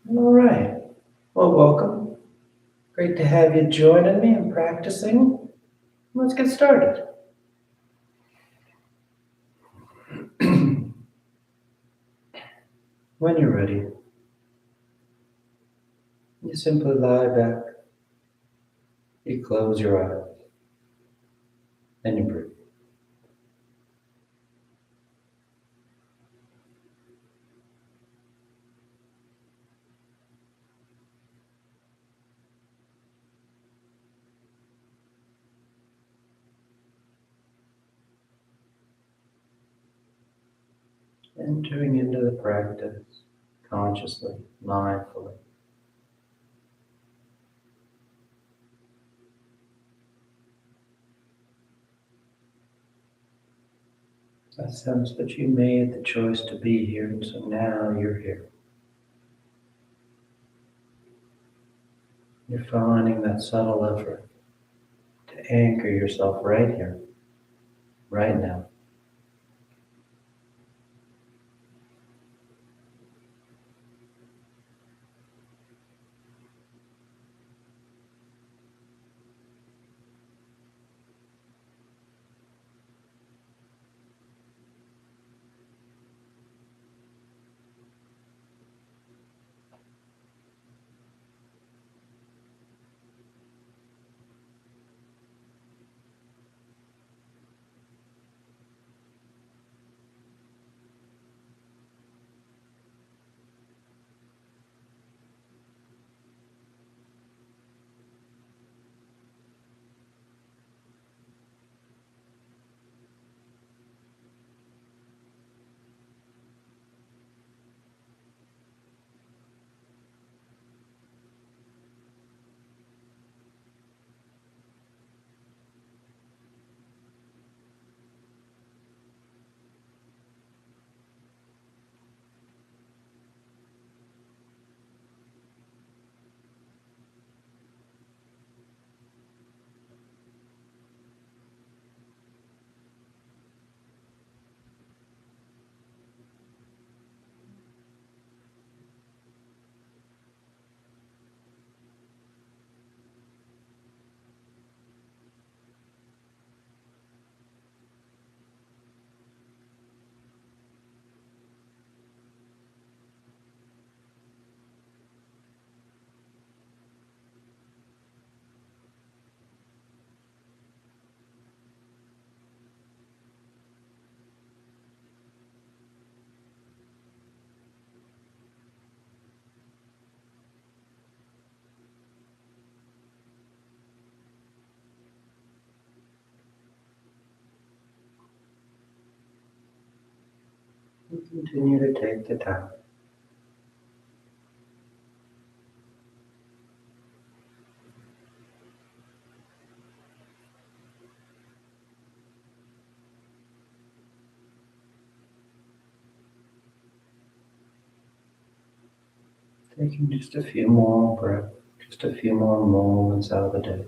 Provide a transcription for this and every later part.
All right. Well, welcome. Great to have you joining me and practicing. Let's get started. When you're ready, you simply lie back. You close your eyes and you breathe. Entering into the practice consciously, mindfully. I sense that you made the choice to be here, and so now you're here. You're finding that subtle effort to anchor yourself right here, right now. And continue to take the time. Taking just a few more breaths, just a few more moments out of the day.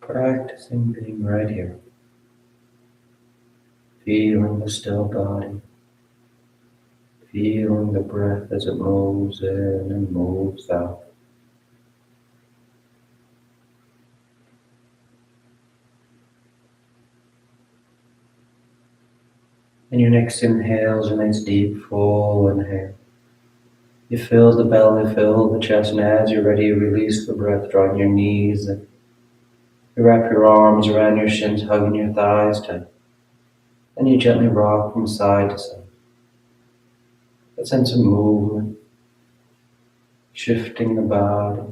Practicing being right here. Feeling the still body. Feeling the breath as it moves in and moves out. And your next inhale is a nice deep full inhale. You fill the belly, fill the chest, and as you're ready, you release the breath, drawing your knees in. You wrap your arms around your shins, hugging your thighs tight. And you gently rock from side to side. A sense of movement, shifting the body.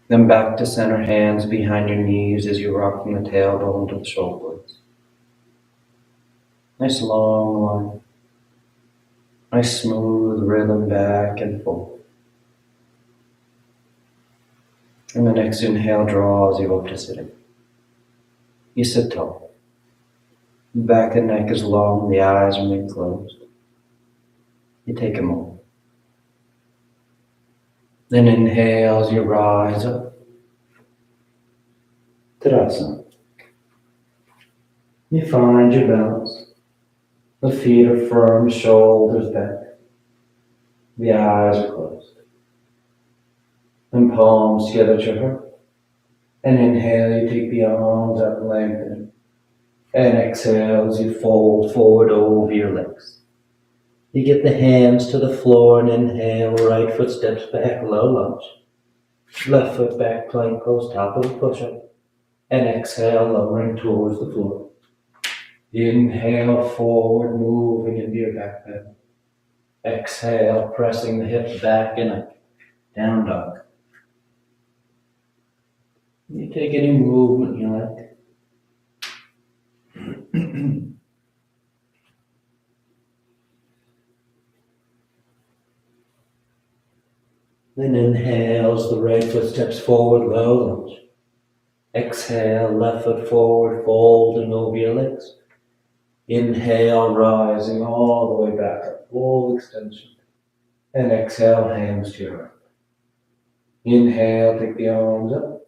Then back to center, hands behind your knees as you rock from the tailbone to the shoulders. Nice long line. Nice smooth rhythm back and forth. And the next inhale draws you up to sitting. You sit tall. The back of the neck is long, the eyes remain closed. You take a moment. Then inhale as you rise up. Tadasana. You find your balance. The feet are firm, shoulders back. The eyes are closed. And palms together at your heart. And inhale, you take the arms up and lengthen. And exhale as you fold forward over your legs. You get the hands to the floor and inhale, right foot steps back, low lunge. Left foot back, plank pose, top of the push-up. And exhale, lowering towards the floor. Inhale, forward, moving into your back bend. Exhale, pressing the hips back in a down dog. You take any movement you like. Then inhales, the right foot steps forward, low lunge. Exhale, left foot forward, folding over your legs. Inhale, rising all the way back up, full extension. And exhale, hands to your heart. Inhale, take the arms up.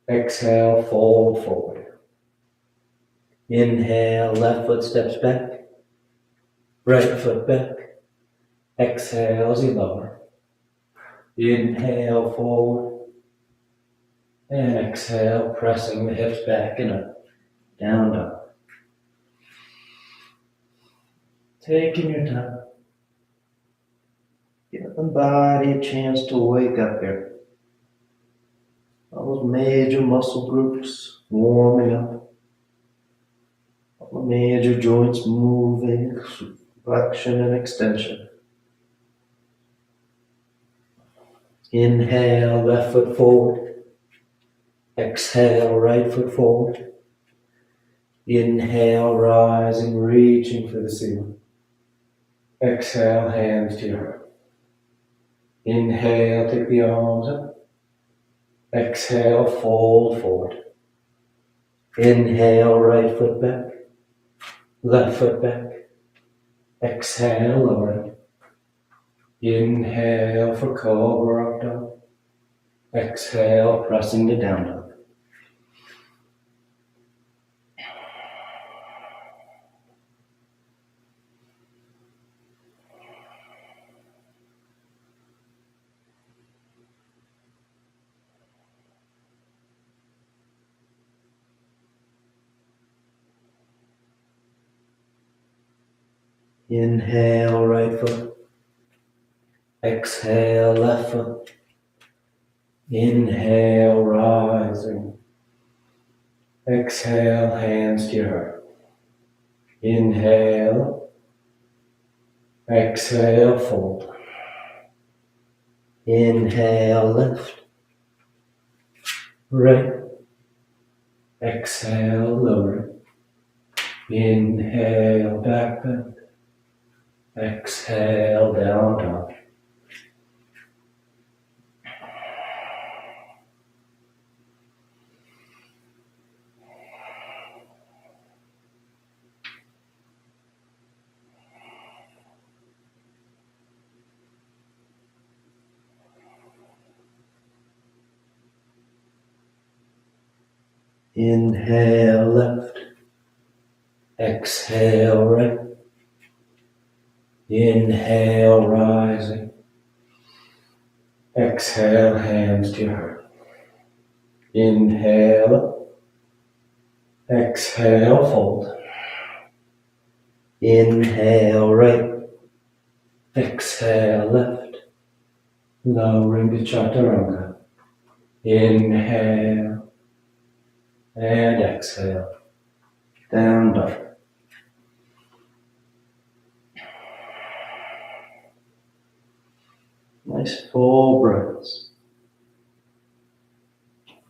Exhale, fold forward. Inhale, left foot steps back. Right foot back. Exhale as you lower. Inhale, forward. And exhale, pressing the hips back in a down dog. Taking your time. Give the body a chance to wake up here. All those major muscle groups warming up. All the major joints moving, flexion and extension. Inhale, left foot forward. Exhale, right foot forward. Inhale, rising, reaching for the ceiling. Exhale, hands to your heart. Inhale, take the arms up. Exhale, fold forward. Inhale, right foot back. Left foot back. Exhale, lowering. Inhale for Cobra up dog. Exhale, pressing to down dog. Inhale, right foot. Exhale, left foot. Inhale, rising. Exhale, hands to your heart. Inhale. Exhale, fold. Inhale, lift. Right. Exhale, lower. Inhale, back bend. Exhale, down dog. Inhale, left. Exhale, right. Inhale, rising. Exhale, hands to your heart. Inhale. Exhale, fold. Inhale, right. Exhale, left. Lowering to chaturanga. Inhale. And exhale. Down dog. Nice full breaths.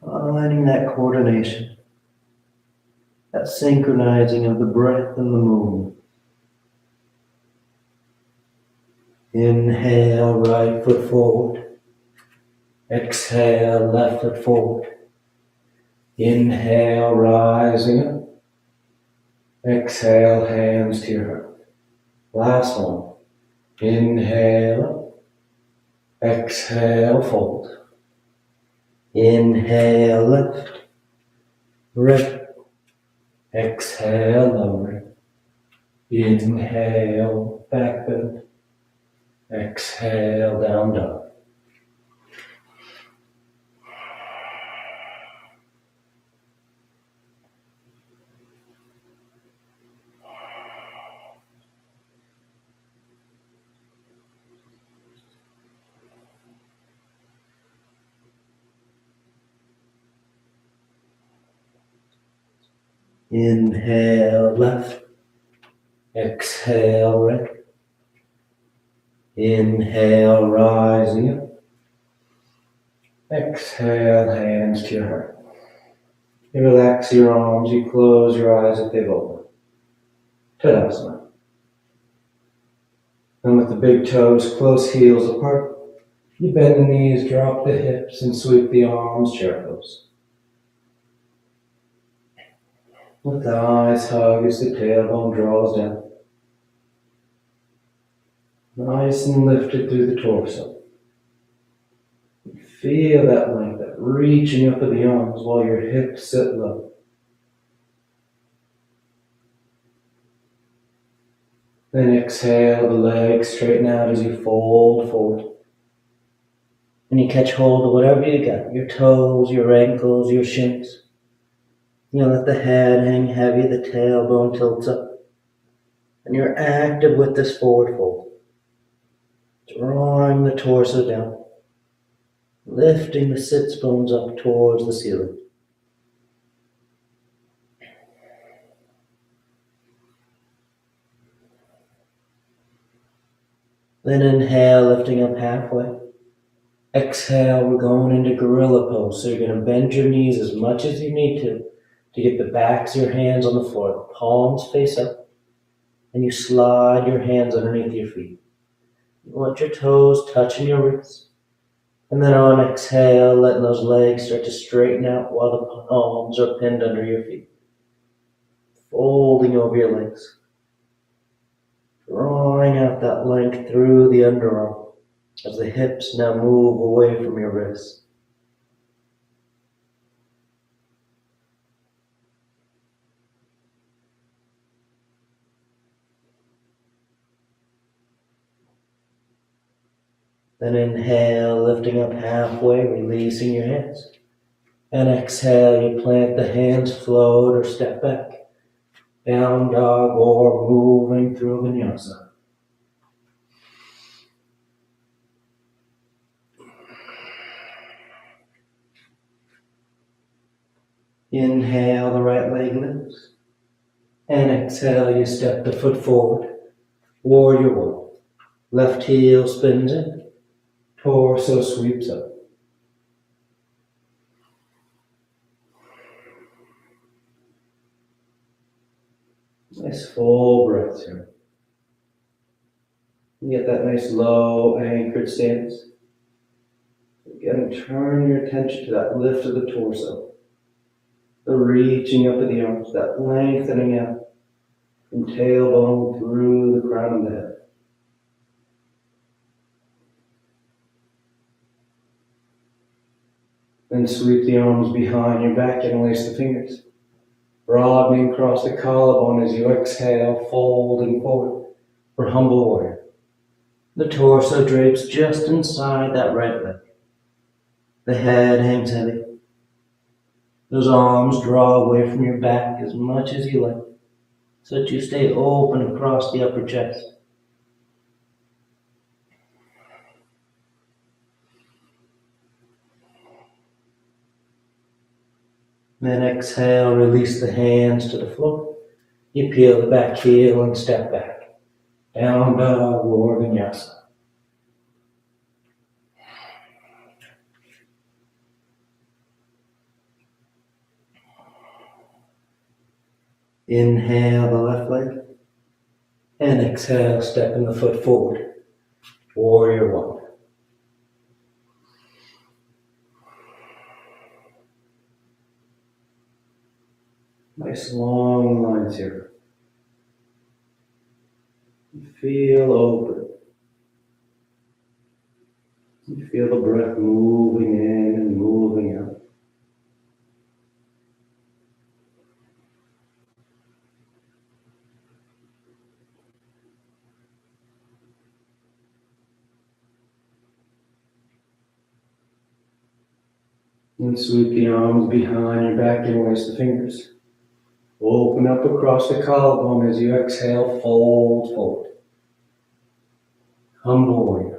Finding that coordination, that synchronizing of the breath and the movement. Inhale, right foot forward. Exhale, left foot forward. Inhale, rising up. Exhale, hands to your heart. Last one. Inhale. Exhale, fold. Inhale, lift. Right. Exhale, lower. Inhale, back bend. Exhale, down dog. Inhale, left. Exhale, right. Inhale, rising up. Exhale, hands to your heart. You relax your arms, you close your eyes if they've opened. Tadasana. And with the big toes close, heels apart, you bend the knees, drop the hips, and sweep the arms, chair pose. Let the eyes hug as the tailbone draws down. Nice and lifted through the torso. Feel that length, that reaching up of the arms while your hips sit low. Then exhale, the legs straighten out as you fold forward. And you catch hold of whatever you got, your toes, your ankles, your shins. You let the head hang heavy, the tailbone tilts up. And you're active with this forward fold. Drawing the torso down. Lifting the sits bones up towards the ceiling. Then inhale, lifting up halfway. Exhale, we're going into gorilla pose. So you're going to bend your knees as much as you need to get the backs of your hands on the floor. The palms face up. And you slide your hands underneath your feet. You want your toes touching your wrists. And then on exhale, letting those legs start to straighten out while the palms are pinned under your feet. Folding over your legs. Drawing out that length through the underarm as the hips now move away from your wrists. Then inhale, lifting up halfway, releasing your hands. And exhale, you plant the hands, float or step back. Down dog or moving through vinyasa. Inhale, the right leg lifts. And exhale, you step the foot forward. Warrior one. Left heel spins in. Torso sweeps up. Nice full breaths here. You get that nice low anchored stance. Again, turn your attention to that lift of the torso. The reaching up of the arms, that lengthening out from tailbone through the crown of the head. Then sweep the arms behind your back and release the fingers. Broadening across the collarbone as you exhale, folding forward for humble warrior. The torso drapes just inside that right leg. The head hangs heavy. Those arms draw away from your back as much as you like, so that you stay open across the upper chest. Then exhale, release the hands to the floor. You peel the back heel and step back. Down dog or vinyasa. Inhale the left leg. And exhale, stepping the foot forward. Warrior one. Nice long lines here. You feel open. You feel the breath moving in and moving out. And sweep the arms behind your back, interlace the fingers. Open up across the collarbone as you exhale, fold forward. Humble warrior.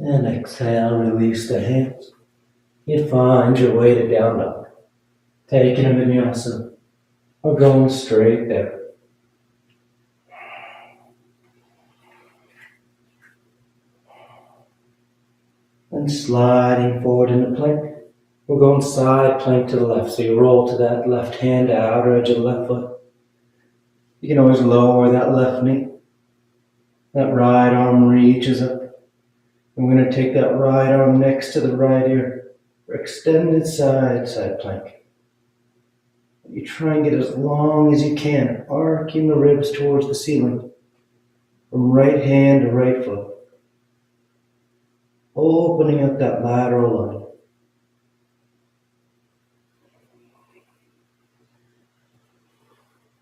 And exhale, release the hands. You find your way to down dog. Taking a vinyasa or going straight there. And sliding forward into plank. We're going side plank to the left. So you roll to that left hand, outer edge of the left foot. You can always lower that left knee. That right arm reaches up. I'm going to take that right arm next to the right ear for extended side plank. You try and get as long as you can, arcing the ribs towards the ceiling. From right hand to right foot. Opening up that lateral line.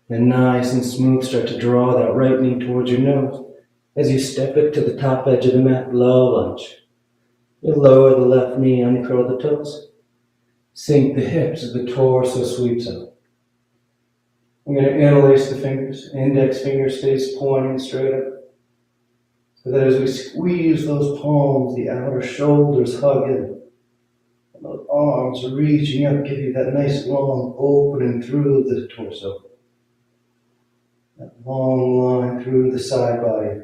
And nice and smooth, start to draw that right knee towards your nose. As you step it to the top edge of the mat, low lunge. You lower the left knee, uncurl the toes. Sink the hips as the torso sweeps up. I'm going to interlace the fingers. Index finger stays pointing straight up. So that as we squeeze those palms, the outer shoulders hug in. And those arms reaching up, give you that nice long opening through the torso. That long line through the side body.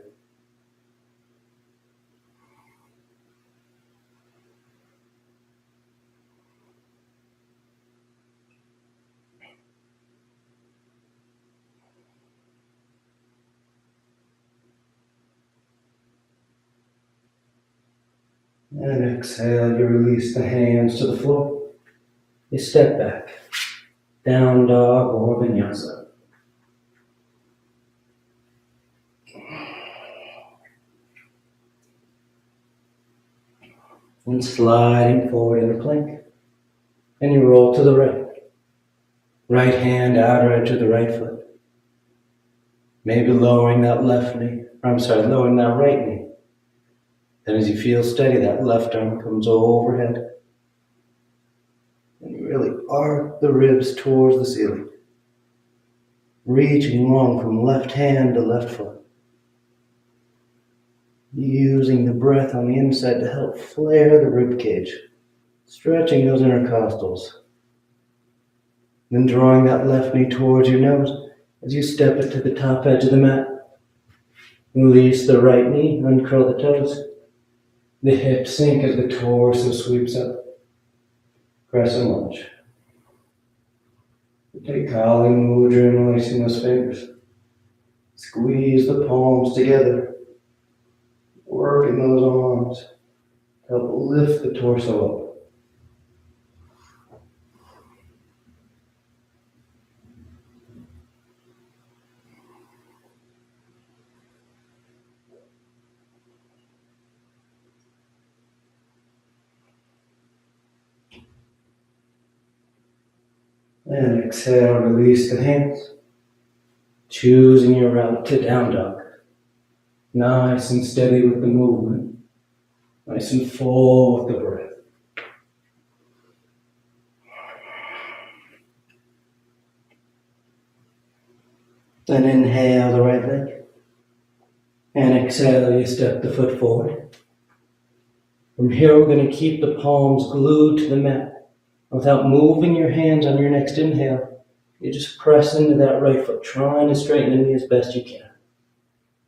And exhale, you release the hands to the floor. You step back. Down dog or vinyasa. And sliding forward into plank. And you roll to the right. Right hand, outer edge of the right foot. Maybe lowering that left knee. Lowering that right knee. Then as you feel steady, that left arm comes overhead. And you really arc the ribs towards the ceiling. Reaching long from left hand to left foot. Using the breath on the inside to help flare the rib cage. Stretching those intercostals. Then drawing that left knee towards your nose as you step it to the top edge of the mat. Release the right knee, uncurl the toes. The hips sink as the torso sweeps up. Crescent lunge. Take Kali Mudra, interlacing those fingers. Squeeze the palms together. Working those arms. Help lift the torso up. And exhale, release the hands. Choosing your route to down dog. Nice and steady with the movement. Nice and full with the breath. Then inhale the right leg. And exhale, you step the foot forward. From here, we're going to keep the palms glued to the mat. Without moving your hands on your next inhale, you just press into that right foot, trying to straighten the knee as best you can.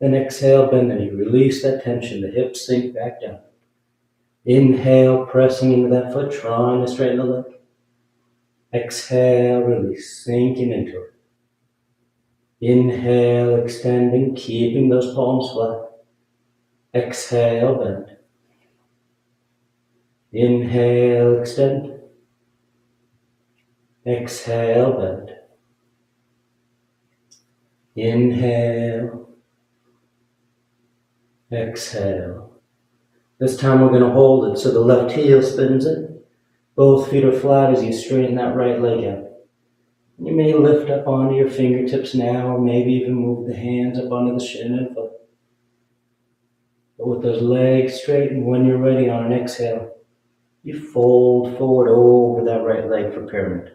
Then exhale, bend the knee, release that tension, the hips sink back down. Inhale, pressing into that foot, trying to straighten the leg. Exhale, release, sinking into it. Inhale, extending, keeping those palms flat. Exhale, bend. Inhale, extend. Exhale, bend. Inhale, exhale. This time we're going to hold it so the left heel spins in. Both feet are flat as you straighten that right leg out. You may lift up onto your fingertips now, or maybe even move the hands up onto the shin and foot. But with those legs straight, and when you're ready on an exhale, you fold forward over that right leg for pyramid.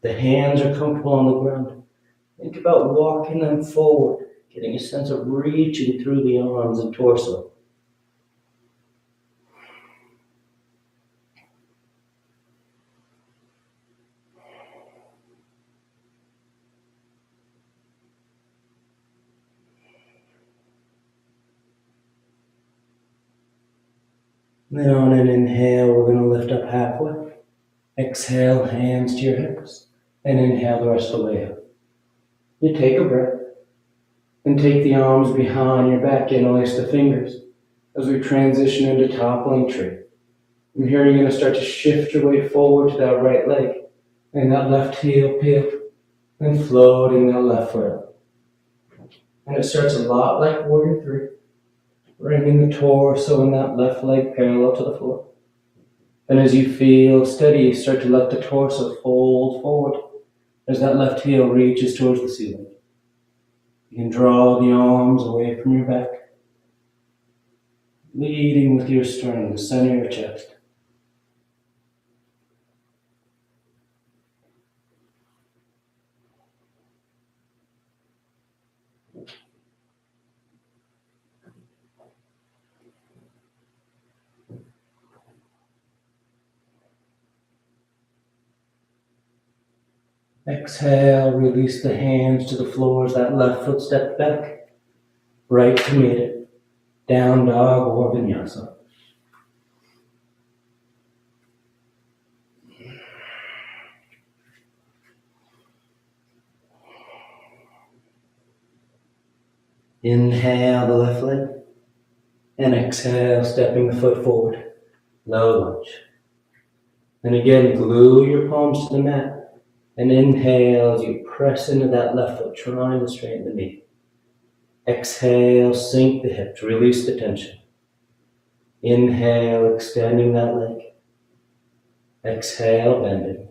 The hands are comfortable on the ground. Think about walking them forward, getting a sense of reaching through the arms and torso. Then on an inhale, we're going to lift up halfway. Exhale, hands to your hips, and inhale the rest of the way up. You take a breath, and take the arms behind your back, interlace the fingers as we transition into Toppling Tree. From here, you're going to start to shift your weight forward to that right leg, and that left heel peel, and floating that left foot up. And it starts a lot like Warrior 3, bringing the torso and that left leg parallel to the floor. And as you feel steady, you start to let the torso fold forward as that left heel reaches towards the ceiling. You can draw the arms away from your back, leading with your sternum, the center of your chest. Exhale, release the hands to the floor as that left foot steps back. Right to meet it. Down dog or vinyasa. Inhale the left leg. And exhale, stepping the foot forward. Low lunge. And again, glue your palms to the mat. And inhale as you press into that left foot, trying to straighten the knee. Exhale, sink the hips, release the tension. Inhale, extending that leg. Exhale, bending.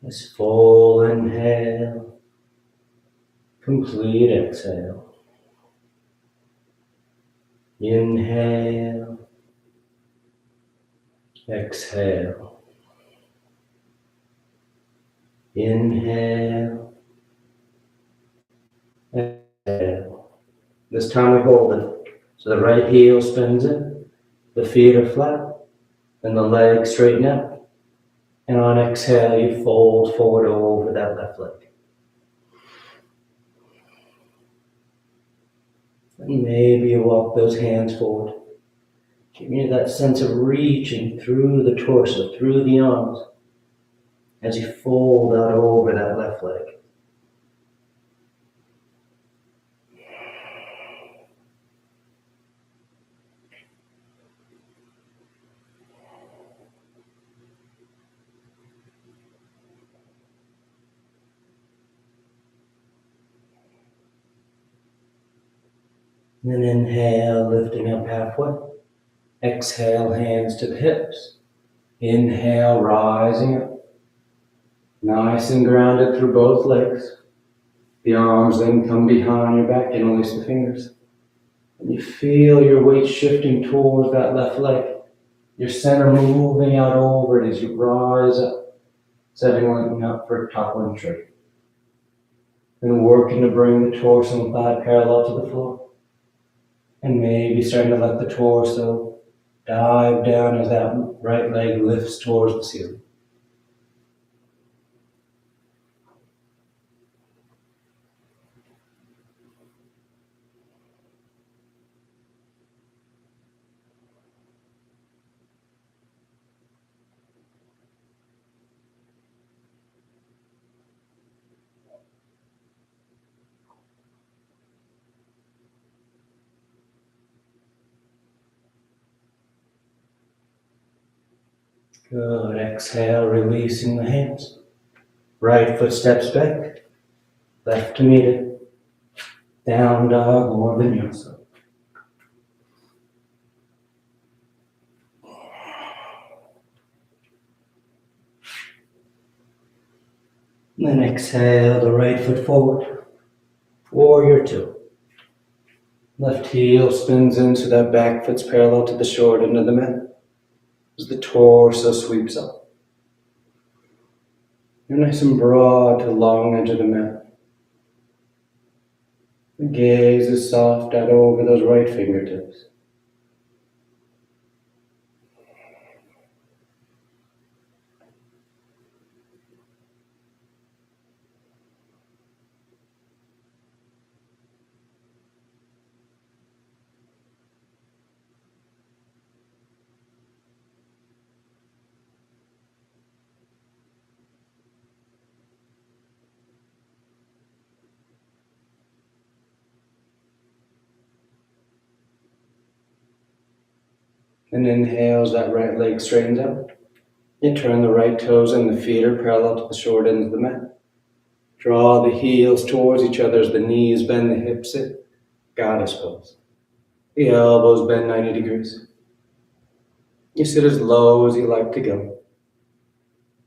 This full inhale. Complete exhale. Inhale. Exhale. Inhale. Exhale. This time we hold it. So the right heel spins in, the feet are flat, and the legs straighten out. And on exhale, you fold forward over that left leg. And maybe you walk those hands forward, giving you that sense of reaching through the torso, through the arms, as you fold out over that left leg. Then inhale, lifting up halfway. Exhale, hands to the hips. Inhale, rising up. Nice and grounded through both legs. The arms then come behind your back, interlace the fingers. And you feel your weight shifting towards that left leg. Your center moving out over it as you rise up, setting up for Toppling Tree. Then working to bring the torso and thigh parallel to the floor. And maybe starting to let the torso dive down as that right leg lifts towards the ceiling. Good. Exhale, releasing the hands. Right foot steps back. Left to meet it. Down dog or vinyasa. Then exhale the right foot forward. Warrior two. Left heel spins in so that back foot's parallel to the short end of the mat as the torso sweeps up. You're nice and broad to the long edge of the mat. The gaze is soft out over those right fingertips. And inhale as that right leg straightens out. You turn the right toes and the feet are parallel to the short ends of the mat. Draw the heels towards each other as the knees bend, the hips sit. Goddess pose. The elbows bend 90 degrees. You sit as low as you like to go.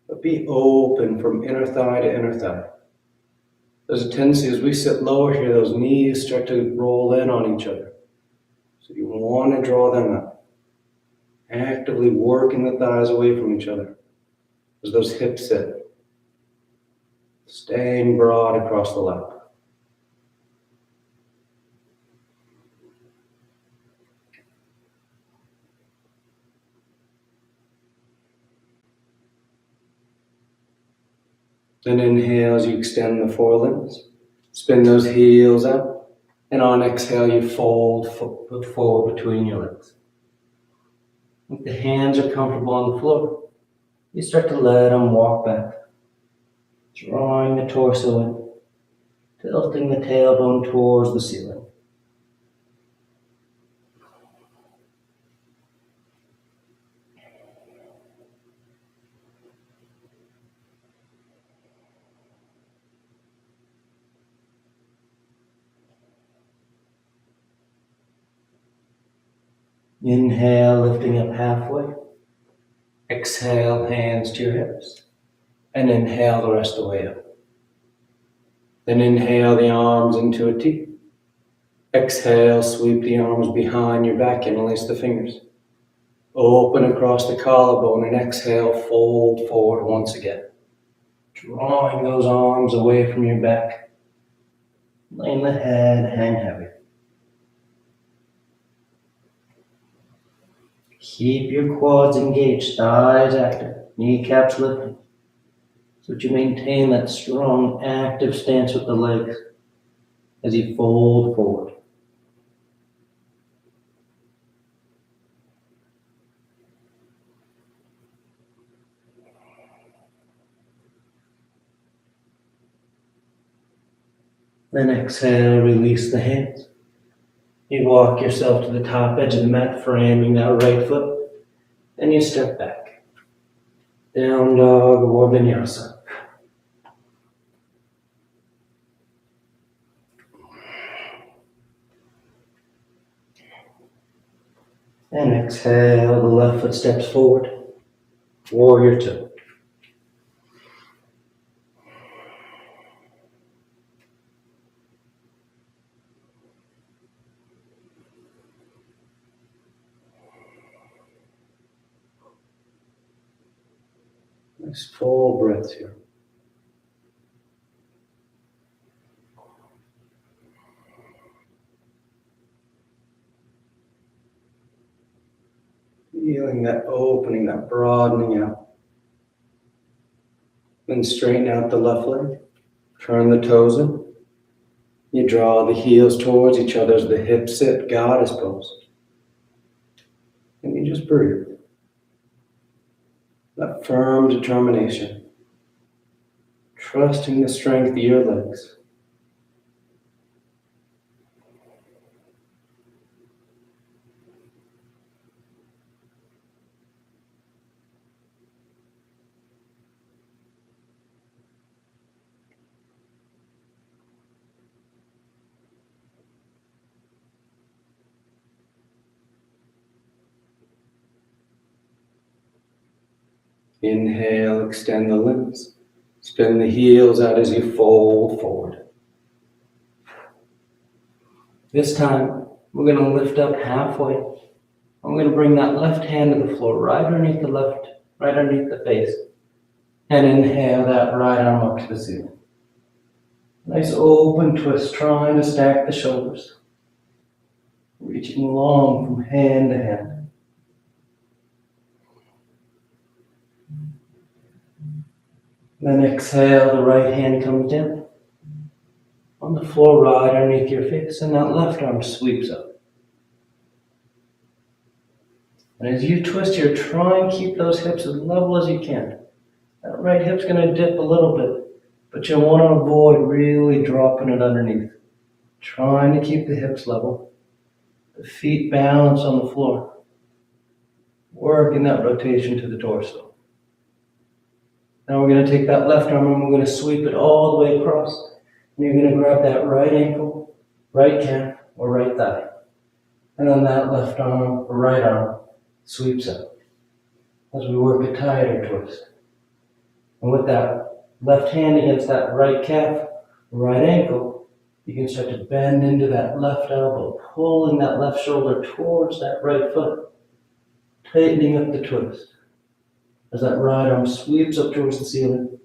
But be open from inner thigh to inner thigh. There's a tendency as we sit lower here, those knees start to roll in on each other. So you want to draw them up. Actively working the thighs away from each other as those hips sit. Staying broad across the lap. Then inhale as you extend the forelimbs. Spin those heels up. And on exhale, you fold foot forward between your legs. If the hands are comfortable on the floor, you start to let them walk back. Drawing the torso in, tilting the tailbone towards the ceiling. Inhale, lifting up halfway. Exhale, hands to your hips. And inhale the rest of the way up. Then inhale the arms into a T. Exhale, sweep the arms behind your back, interlace the fingers. Open across the collarbone and exhale, fold forward once again. Drawing those arms away from your back. Letting the head hang heavy. Keep your quads engaged, thighs active, kneecaps lifting. So that you maintain that strong, active stance with the legs as you fold forward. Then exhale, release the hands. You walk yourself to the top edge of the mat, framing that right foot. Then you step back. Down dog or vinyasa. And exhale, the left foot steps forward. Warrior two. Nice full breath here. Feeling that opening, that broadening out. Then straighten out the left leg. Turn the toes in. You draw the heels towards each other as the hips sit, goddess pose. And you just breathe. That firm determination. Trusting the strength of your legs. Inhale, extend the limbs. Spin the heels out as you fold forward. This time, we're going to lift up halfway. I'm going to bring that left hand to the floor, right underneath the face. And inhale that right arm up to the ceiling. Nice open twist, trying to stack the shoulders. Reaching long from hand to hand. Then exhale, the right hand comes down. On the floor right underneath your face, and that left arm sweeps up. And as you twist here, try and keep those hips as level as you can. That right hip's going to dip a little bit, but you want to avoid really dropping it underneath. Trying to keep the hips level. The feet balanced on the floor. Working that rotation to the torso. Now we're going to take that left arm and we're going to sweep it all the way across. And you're going to grab that right ankle, right calf, or right thigh. And then that left arm, or right arm, sweeps up. As we work a tighter twist. And with that left hand against that right calf, right ankle, you can start to bend into that left elbow, pulling that left shoulder towards that right foot, tightening up the twist. As that right arm sweeps up towards the ceiling,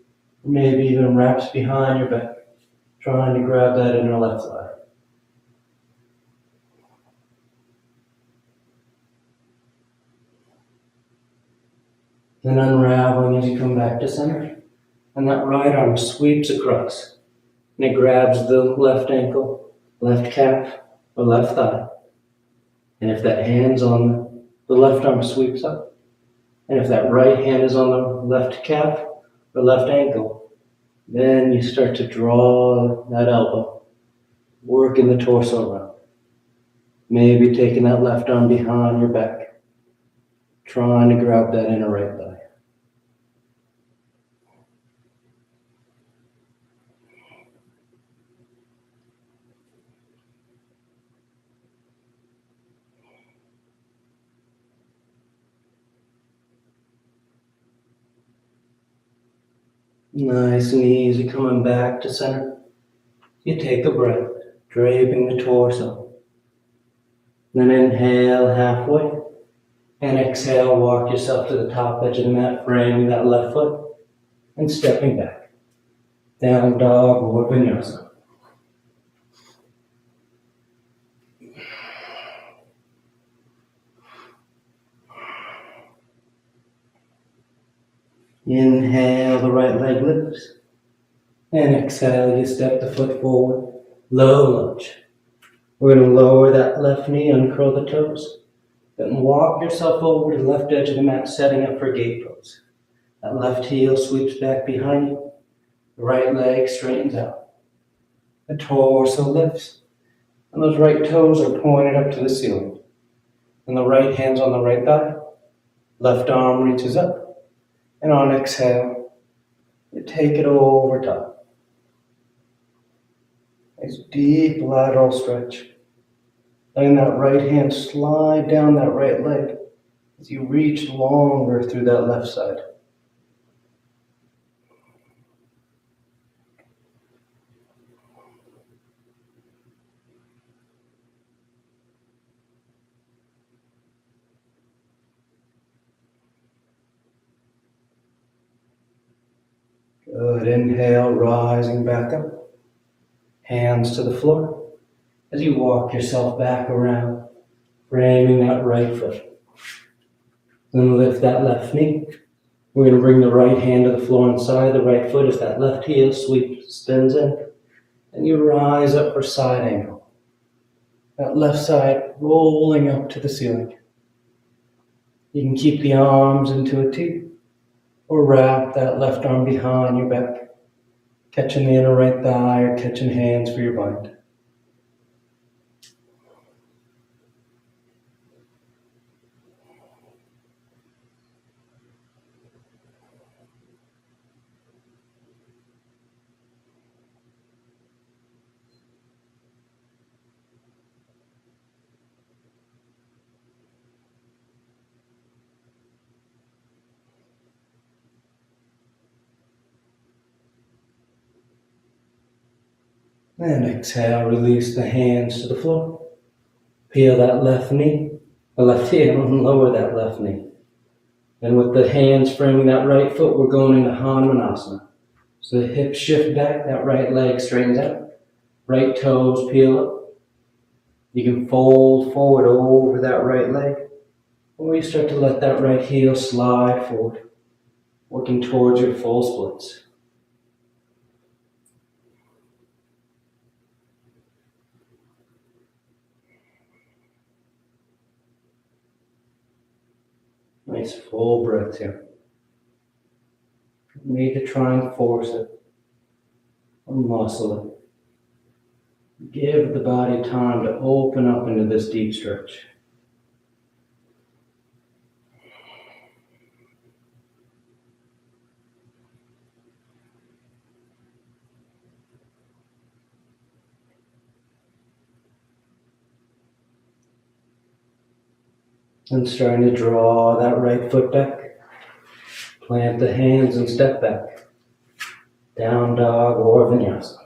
maybe even wraps behind your back, trying to grab that inner left thigh. Then unraveling as you come back to center. And that right arm sweeps across. And it grabs the left ankle, left calf, or left thigh. And if that hand's on the left arm sweeps up. And if that right hand is on the left calf or left ankle, then you start to draw that elbow, working the torso around. Maybe taking that left arm behind your back, trying to grab that inner right thigh. Nice and easy, coming back to center. You take a breath, draping the torso. Then inhale halfway, and exhale, walk yourself to the top edge of the mat, framing that left foot, and stepping back. Down dog or vinyasa. Inhale, the right leg lifts. And exhale, you step the foot forward, low lunge. We're going to lower that left knee, uncurl the toes. Then walk yourself over to the left edge of the mat, setting up for gate pose. That left heel sweeps back behind you. The right leg straightens out. The torso lifts. And those right toes are pointed up to the ceiling. And the right hand's on the right thigh. Left arm reaches up. And on exhale, you take it over top. Nice deep lateral stretch. Letting that right hand slide down that right leg as you reach longer through that left side. Good. Inhale, rising back up. Hands to the floor as you walk yourself back around, framing that right foot. Then lift that left knee. We're going to bring the right hand to the floor inside the right foot as that left heel spins in. And you rise up for side angle. That left side rolling up to the ceiling. You can keep the arms into a T or wrap that left arm behind your back, catching the inner right thigh or catching hands for your bind. And exhale, release the hands to the floor. Peel that left knee, the left heel, and lower that left knee. And with the hands framing that right foot, we're going into Hanumanasana. So the hips shift back, that right leg straightens out. Right toes peel up. You can fold forward over that right leg. Or you start to let that right heel slide forward, working towards your full splits. Nice full breath here. You need to try and force it or muscle it. Give the body time to open up into this deep stretch. And starting to draw that right foot back. Plant the hands and step back. Down dog or vinyasa.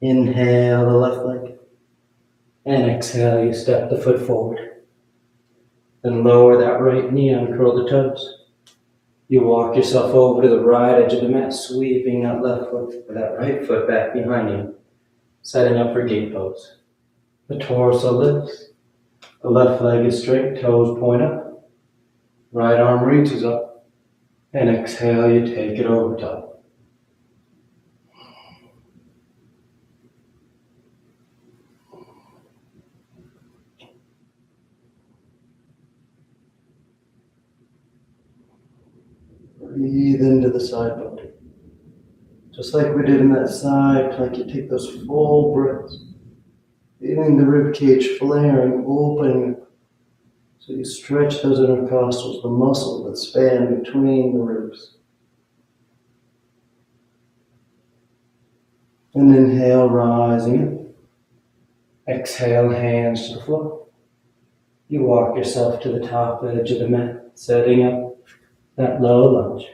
Inhale the left leg. And exhale, you step the foot forward. Then lower that right knee, uncurl the toes. You walk yourself over to the right edge of the mat, sweeping that left foot or that right foot back behind you, setting up for gate pose. The torso lifts. The left leg is straight, toes point up. Right arm reaches up. And exhale, you take it over top. Breathe into the side body. Just like we did in that side plank, you take those full breaths, feeling the rib cage flaring, opening up. So you stretch those intercostals, the muscles that span between the ribs. And inhale, rising up. Exhale, hands to the floor. You walk yourself to the top edge of the mat, setting up that low lunge.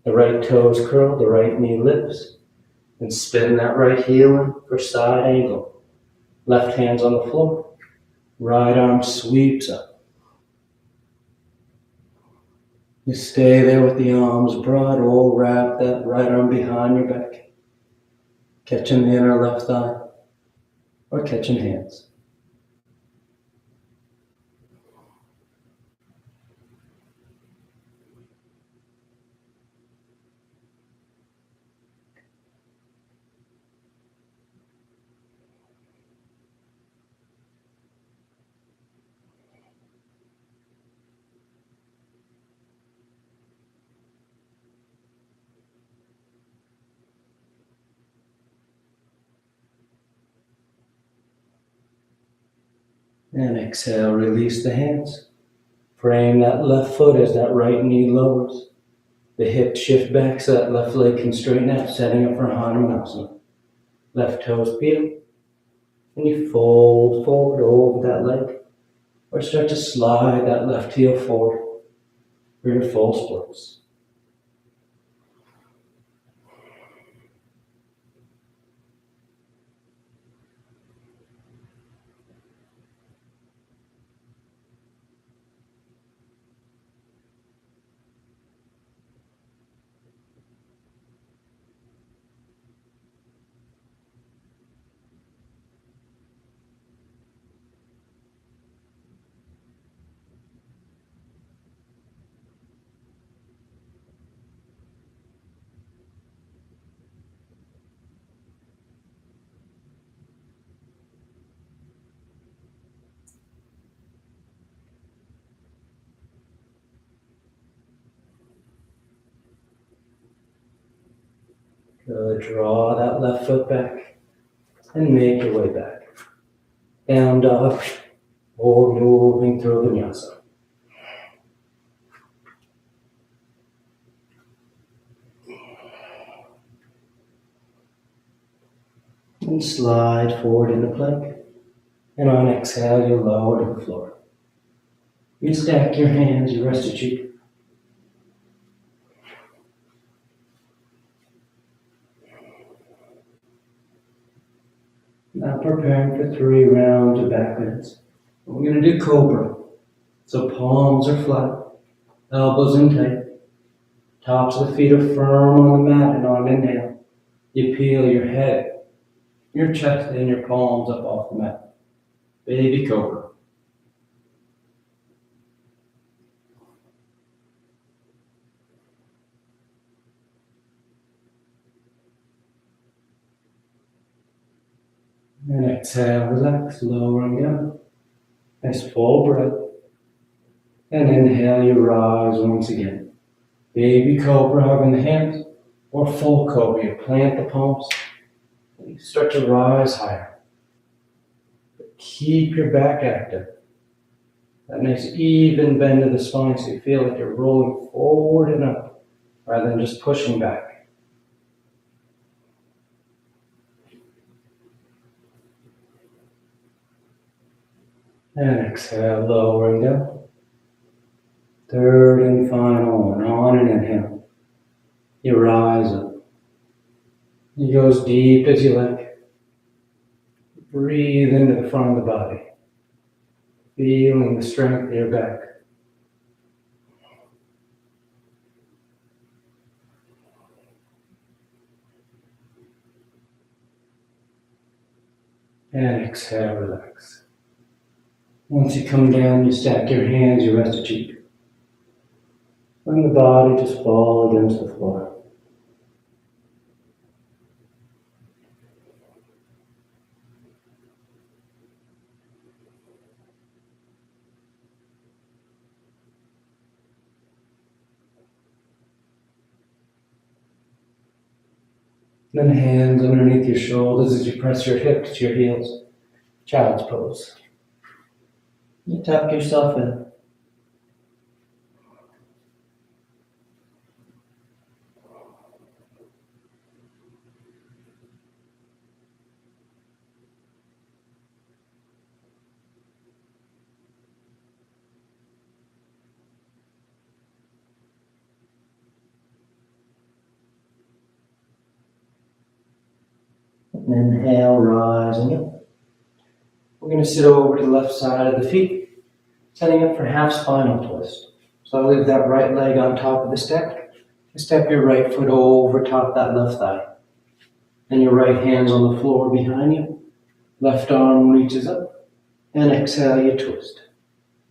The right toes curl, the right knee lifts, and spin that right heel in for side angle. Left hand's on the floor, right arm sweeps up. You stay there with the arms broad or wrap that right arm behind your back. Catching the inner left thigh or catching hands. And exhale, release the hands. Frame that left foot as that right knee lowers. The hips shift back so that left leg can straighten out, setting up for Hanumanasana. Left toes peel. And you fold forward over that leg. Or start to slide that left heel forward for your full splits. Good. Draw that left foot back and make your way back. Down dog or moving through vinyasa. And slide forward into plank. And on exhale, you lower to the floor. You stack your hands, you rest your cheek. Now preparing for 3 rounds of back bends. We're going to do Cobra. So palms are flat, elbows in tight, tops of the feet are firm on the mat, and on inhale, you peel your head, your chest, and your palms up off the mat. Baby Cobra. And exhale, relax, lowering down. Nice full breath. And inhale, you rise once again. Baby Cobra, hugging the hands, or full Cobra. You plant the palms, and you start to rise higher. Keep your back active. That nice even bend of the spine so you feel like you're rolling forward and up rather than just pushing back. And exhale, lowering down. Third and final one, on an inhale. You rise up. You go as deep as you like. Breathe into the front of the body. Feeling the strength of your back. And exhale, relax. Once you come down, you stack your hands, you rest your cheek. Let the body just fall against the floor. Then hands underneath your shoulders as you press your hips to your heels. Child's pose. You tuck yourself in. Inhale, rising up. We're going to sit over to the left side of the feet, setting up for half spinal twist. So I'll leave that right leg on top of the step. Step your right foot over top that left thigh. And your right hand's on the floor behind you. Left arm reaches up. And exhale, you twist.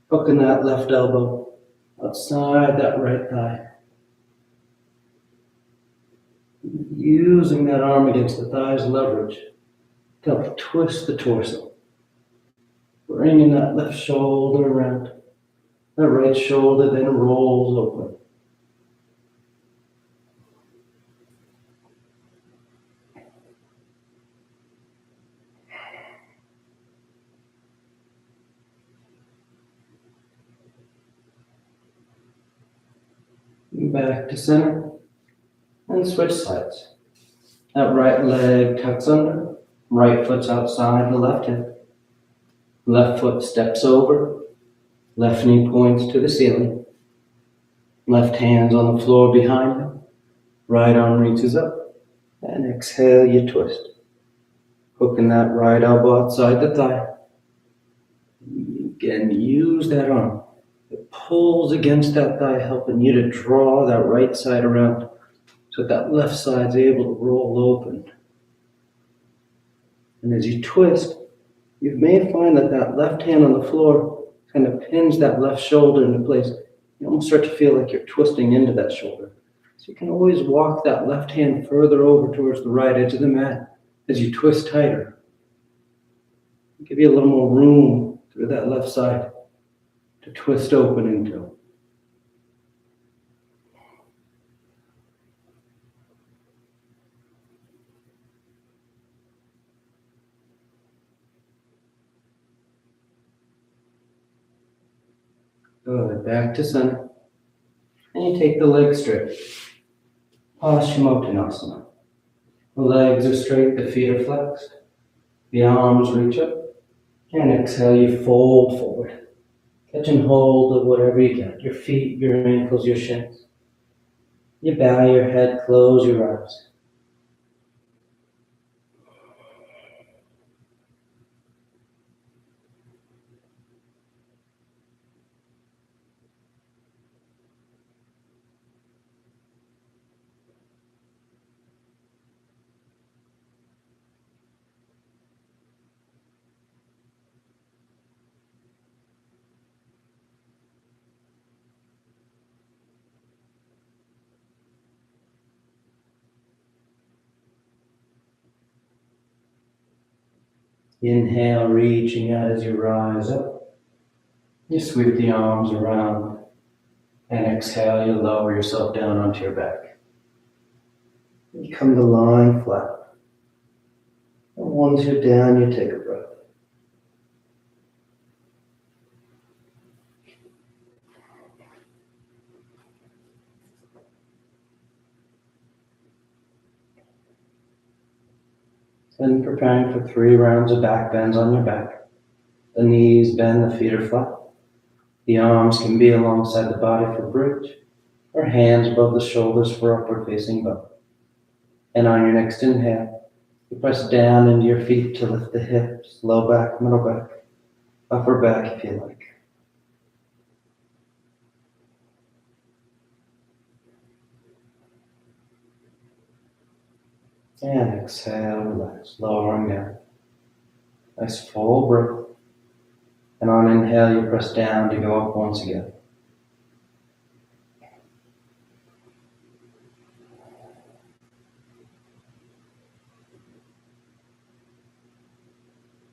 Hooking that left elbow outside that right thigh. Using that arm against the thigh's leverage to help twist the torso. Bringing that left shoulder around. That right shoulder then rolls open. Back to center. And switch sides. That right leg tucks under. Right foot's outside the left hip. Left foot steps over. Left knee points to the ceiling. Left hand's on the floor behind you. Right arm reaches up. And exhale, you twist. Hooking that right elbow outside the thigh. Again, use that arm. It pulls against that thigh, helping you to draw that right side around so that left side's able to roll open. And as you twist, you may find that that left hand on the floor kind of pins that left shoulder into place. You almost start to feel like you're twisting into that shoulder. So you can always walk that left hand further over towards the right edge of the mat as you twist tighter. Give you a little more room through that left side to twist open into. Good, back to center. And you take the legs straight. Paschimottanasana. The legs are straight, the feet are flexed. The arms reach up. And exhale, you fold forward. Catching hold of whatever you get, your feet, your ankles, your shins. You bow your head, close your eyes. Inhale, reaching out as you rise up. You sweep the arms around, and exhale, you lower yourself down onto your back. You come to lying flat. And once you're down, you take a breath. Then preparing for 3 rounds of back bends on your back. The knees bend, the feet are flat. The arms can be alongside the body for bridge, or hands above the shoulders for upward facing bow. And on your next inhale, you press down into your feet to lift the hips, low back, middle back, upper back if you like. And exhale, relax, lowering down. Nice full breath. And on inhale, you press down to go up once again.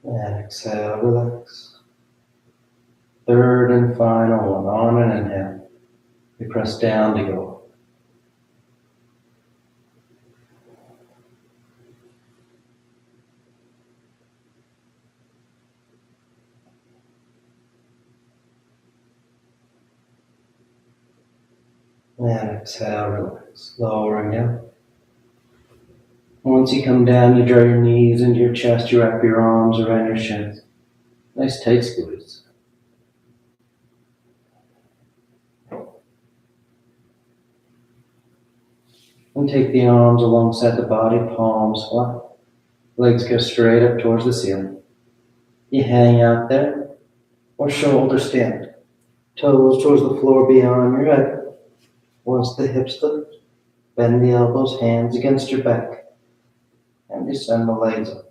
And exhale, relax. Third and final one. On an inhale, you press down to go up. And exhale, relax, lowering down. Once you come down, you draw your knees into your chest, you wrap your arms around your shins. Nice tight squeeze. And take the arms alongside the body, palms flat. Legs go straight up towards the ceiling. You hang out there, or shoulder stand. Toes towards the floor beyond your head. Once the hips lift, bend the elbows, hands against your back, and descend the legs up.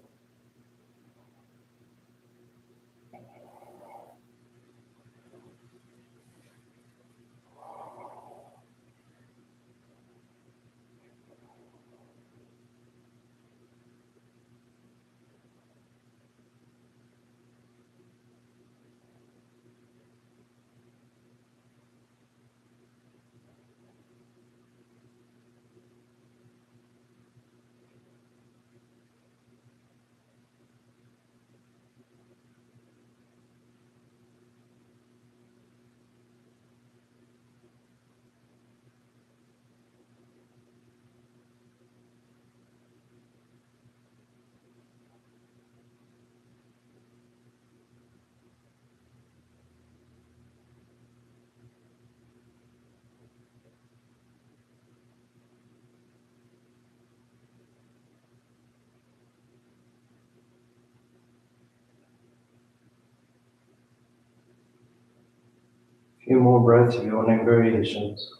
A few more breaths if you want any variations.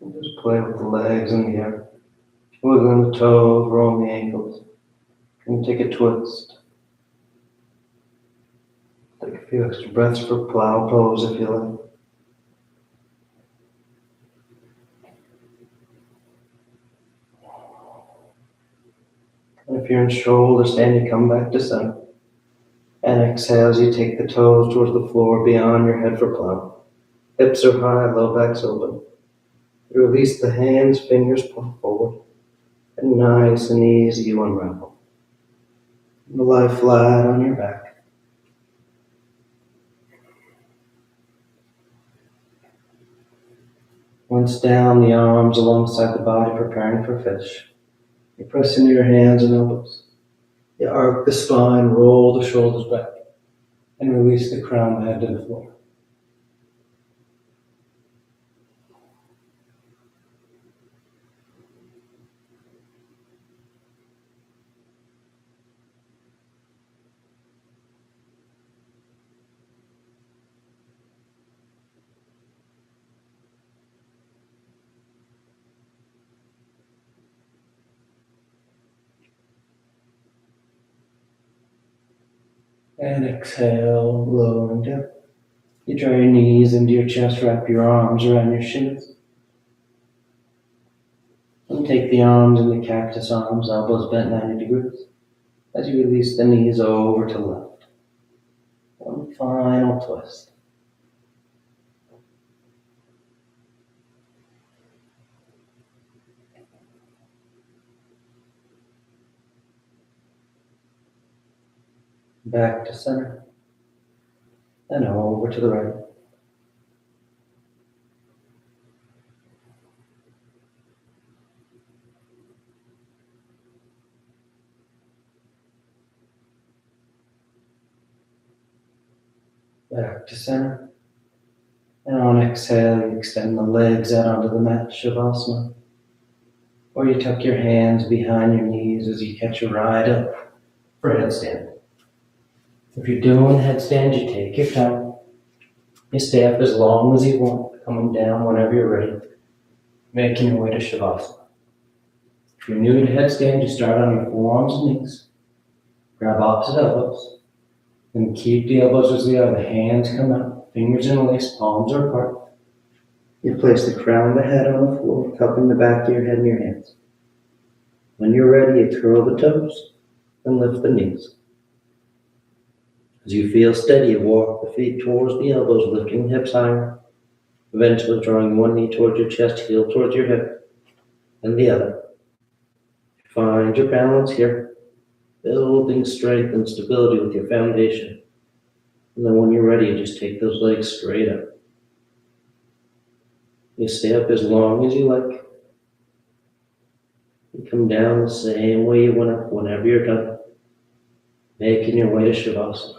And just play with the legs in the air. Wiggling the toes, rolling the ankles. And take a twist. Take a few extra breaths for plow pose if you like. And if you're in shoulder stand, you come back to center. And exhale as you take the toes towards the floor beyond your head for plow. Hips are high, low back's open. You release the hands, fingers point forward. And nice and easy you unravel. You lie flat on your back. Once down, the arms alongside the body, preparing for fish. You press into your hands and elbows. You arc the spine, roll the shoulders back. and release the crown of the head to the floor. And exhale, lowering down. You draw your knees into your chest, wrap your arms around your shins. And take the arms into cactus arms, elbows bent 90 degrees. As you release the knees over to left. One final twist. Back to center. And over to the right. Back to center. And on exhale, you extend the legs out onto the mat, Shavasana. Or you tuck your hands behind your knees as you catch a ride up for headstand. If you're doing headstand, you take your time. You stay up as long as you want, coming down whenever you're ready, making your way to Shavasana. If you're new to headstand, you start on your forearms and knees. Grab opposite elbows. Then keep the elbows as they are. The hands come out, fingers interlaced, palms are apart. You place the crown of the head on the floor, cupping the back of your head in your hands. When you're ready, you curl the toes and lift the knees. As you feel steady, you walk the feet towards the elbows, lifting the hips higher. Eventually drawing one knee towards your chest, heel towards your hip, and the other. Find your balance here, building strength and stability with your foundation. And then when you're ready, you just take those legs straight up. You stay up as long as you like. You come down the same way you went up whenever you're done, making your way to Shavasana.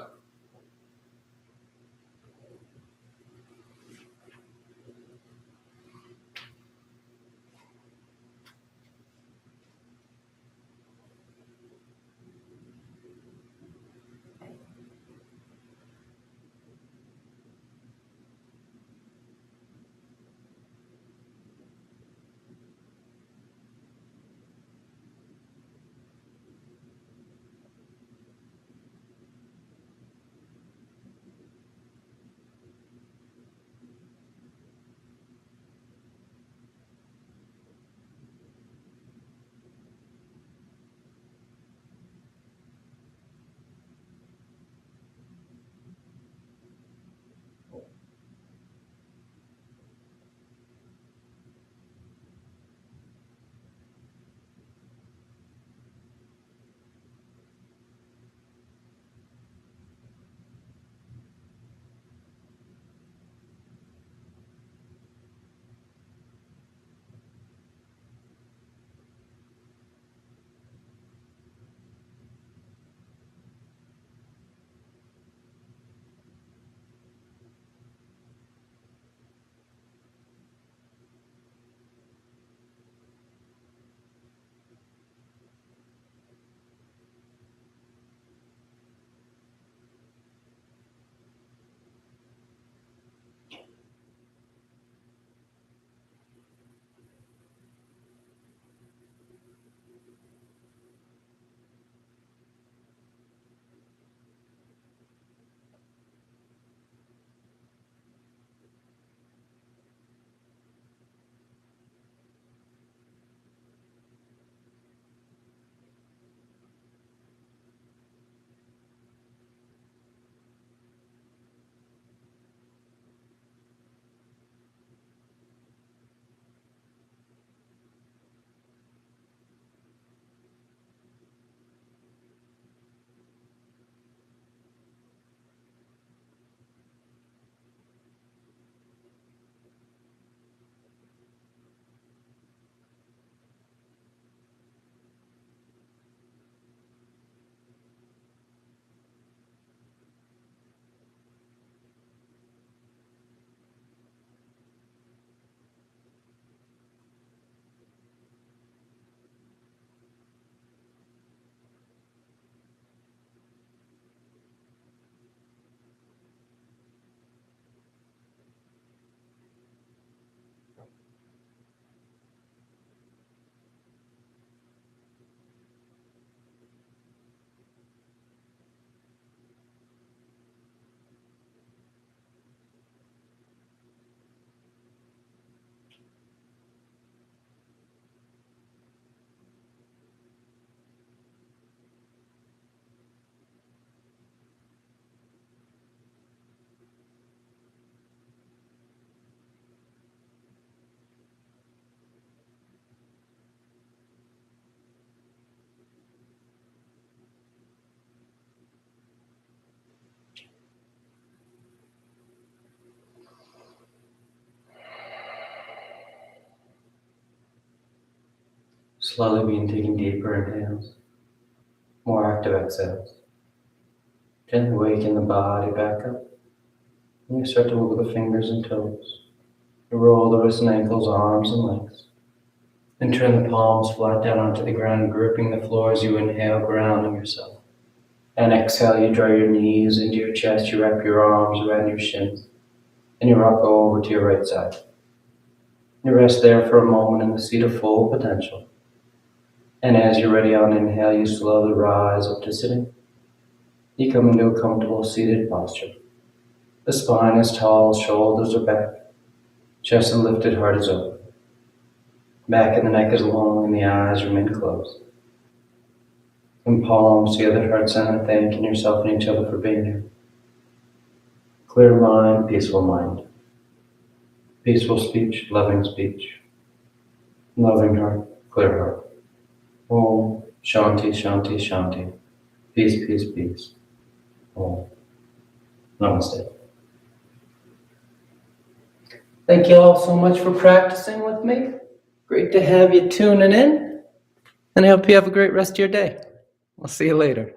Slowly begin taking deeper inhales, more active exhales. Gently waking the body back up. And you start to wiggle the fingers and toes. You roll the wrists and ankles, arms and legs. Then turn the palms flat down onto the ground, gripping the floor as you inhale, grounding yourself. And exhale, you draw your knees into your chest, you wrap your arms around your shins, and you rock over to your right side. You rest there for a moment in the seat of full potential. And as you're ready on inhale, you slowly rise up to sitting. You come into a comfortable seated posture. The spine is tall, shoulders are back, chest is lifted, heart is open. Back and the neck is long and the eyes remain closed. And palms together, heart center, thanking yourself and each other for being here. Clear mind, peaceful mind. Peaceful speech, loving speech. Loving heart, clear heart. Om Shanti, Shanti, Shanti. Peace, peace, peace. Om. Namaste. Thank you all so much for practicing with me. Great to have you tuning in. And I hope you have a great rest of your day. I'll see you later.